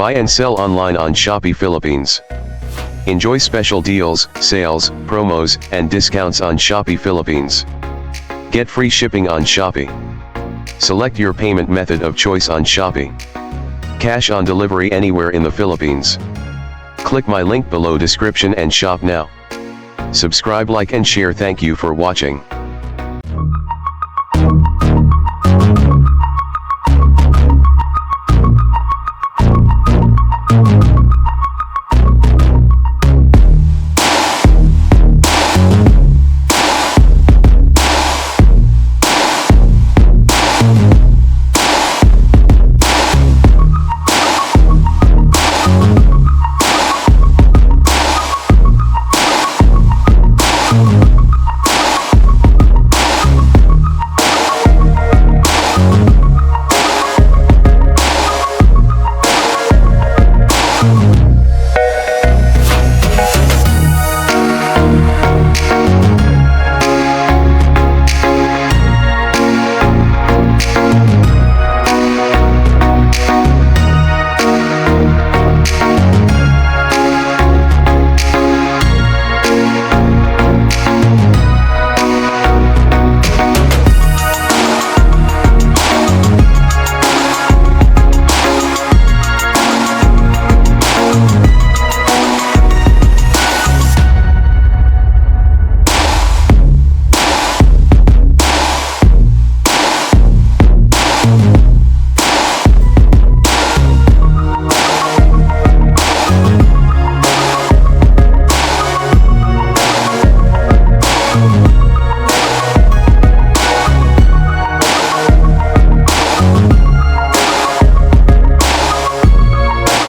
Buy and sell online on Shopee Philippines. Enjoy special deals, sales, promos, and discounts on Shopee Philippines. Get free shipping on Shopee. Select your payment method of choice on Shopee. Cash on delivery anywhere in the Philippines. Click my link below description and shop now. Subscribe, like and share. Thank you for watching.